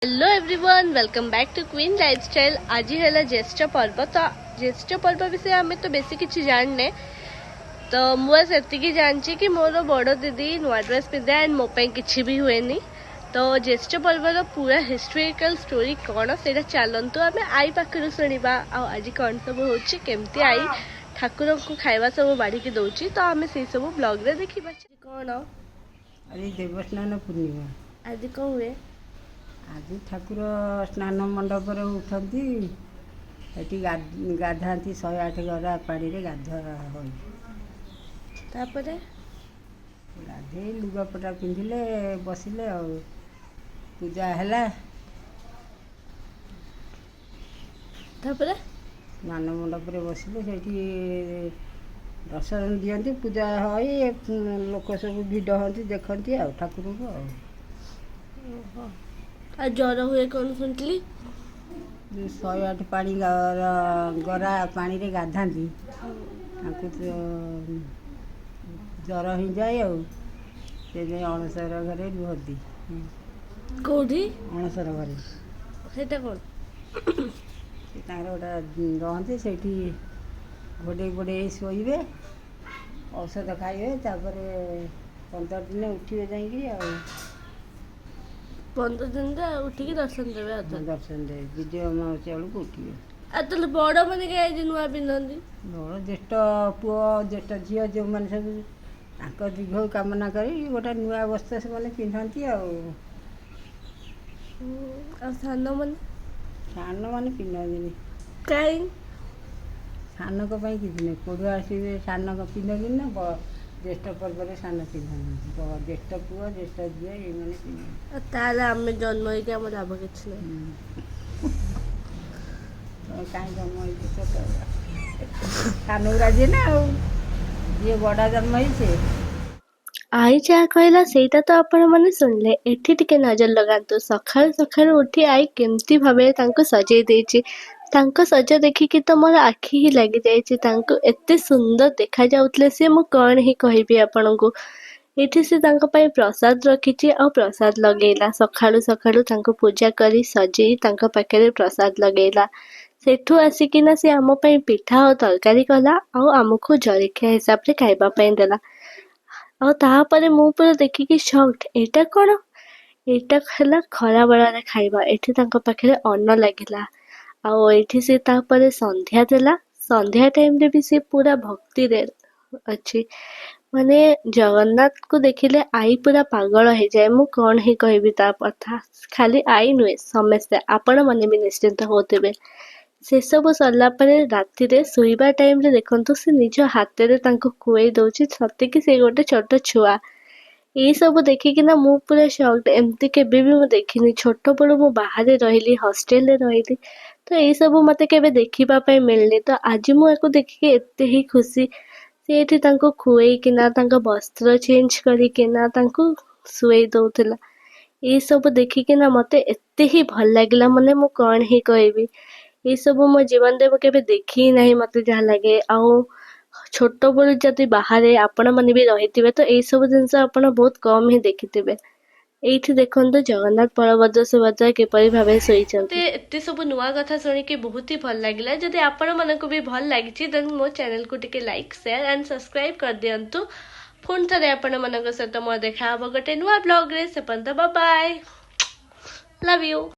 Hello everyone welcome back to Queen Lifestyle. आज है ज्येष्ठ पर्व। तो ज्येष्ठ पर्व विषय आम तो बेसी किसी जानने, तो मुझे जानची कि मोर बड़ दीदी नुआ ड्रेस पिंधे एंड मो कि भी हुए। तो ज्येष्ठ पर्वर पूरा हिस्टोरिकल स्टोरी कौन से चलतु आम आई पाखर शुणा। आज कौन सब होमती आई ठाकुर को खावा सब बाढ़ दौर, तो आम से सब ब्लॉग रे देखा कौन आज देवस्नान पूर्णिमा। आज कौन हुए? आज ठाकुर स्नान मंडप उठती, गाधाती 108 गरा पानी गाधा हो। गाधे लुगापटा पिंधिले बसिले पूजा है। स्नान मंडप बसिले से दर्शन दिखती, पूजा हो, लोक सब भिड़ हमें देखती ठाकुर को। ज्वर हुए कौन शुणी? 108 पानी गरा पानी रे गाधाती, ज्वर ही जाए से अणसर घरे रुहती। कौटी अणसर घरे सेटा कौन गोटा रहते से घोड़े घोड़े शोबे, औषध खाइबे, 15 दिन उठे जा 15 दिन उठिकी दर्शन देवे। दर्शन दे विजय अमावस्या बेलू उठे। बड़ मैंने नुआ पिंधती बड़ ज्येष्ठ पुओ ज्येष्ठ झील जो मैंने सब दीर्घ कामना कर गोटे नुआ वस्त्र से पिंधती। सान मन सान मैंने पिंधती कहीं सान किसी नहीं, पढ़ुआ आसवे सान पिंधती ना, ज्येष्ठ पर्व सान पिंधती। ज्येष्ठ पुओ ज्येष्ठ झील ये मैंने पिंधती। आम जन्म हो लाभ कि कहीं जन्म हो सान गुराजी ना जी बड़ा जन्म हो। आई जहाँ कहला सेटा तो आपण मैंने शुणिले। एठी टिके नजर लगातु, सखा सखा उठी आई केमती भावे सजे देछि। सज देखिकी तो मोर आखि ही लगी जाइए। एते सुंदर देखा जाउतले से मु कौन ही कहबी आपन को। एठी से प्रसाद रखी आ प्रसाद लगेला। सखाळु सखाळु तांको पूजा करी सजेई तांको पाखरे प्रसाद लगेला। सेठू आसिकिना से आम पिठा और तरकारी कला आ आमको जलखिया हिसाब से खाइबा देला। तापर मु पूरा देखिकी शॉक्ड, एटा कौन? एटा है खरा बेला खाइबा। एठी तांको पाखरे अन्न लगिला आउ एठी से तापर संध्या देला। संध्या टाइम रे भी से पूरा भक्ति रे अच्छी, माने जगन्नाथ को देखिले आई पूरा पागल हो जाए। मु कौन ही कहबी ता कथा। खाली आई नुहे समस्ते आपण माने भी निश्चिंत होते। से सब सरला परे राति रे सोइबा टाइम रे देखंतु से निज हाथ रे तांको खुएई दउची, सते कि से गोटे छोट छुआ। ये सब देखिकिना मु पूरा शॉक्ड। एमती केबे भी मु देखिनी। छोट बड़ मु बाहर रहिली, हॉस्टेल रे रहिली, तो ये सब मते केबे देखिबा पई मिलनी। तो आज मु एको देखिके एते ही खुशी। से एठी तांको खुएई किना तांको वस्त्र चेंज करी किना तांको सुएई दउथला। ये सब देखिकिना मते एते ही भल लागिला, माने मु कौन ही कहबी। ये सब मो जीवन रे केबे देखी नहीं मते जहाँ लगे। आउ छोट बड़ जदि बाहर आपण माने भी रहिथिबे तो ये सब जिनस आपण बहुत कम ही देखिथिबे। एठी देखंतु जगन्नाथ बलभद्र सुभद्रा किपरि भाबे सोईचंती। एते सब नुआ कथा सुनी के बहुत ही भल लागिला। जदि आपण मानको भी भल लागिछि देन मो चैनल को टिके लाइक शेयर एंड सब्सक्राइब कर दियंतु। पुन थरे आपण मानको सहित मो देखा हबो गोटे नुआ ब्लॉग रे। से पर्यंत बाय बाय, लव यू।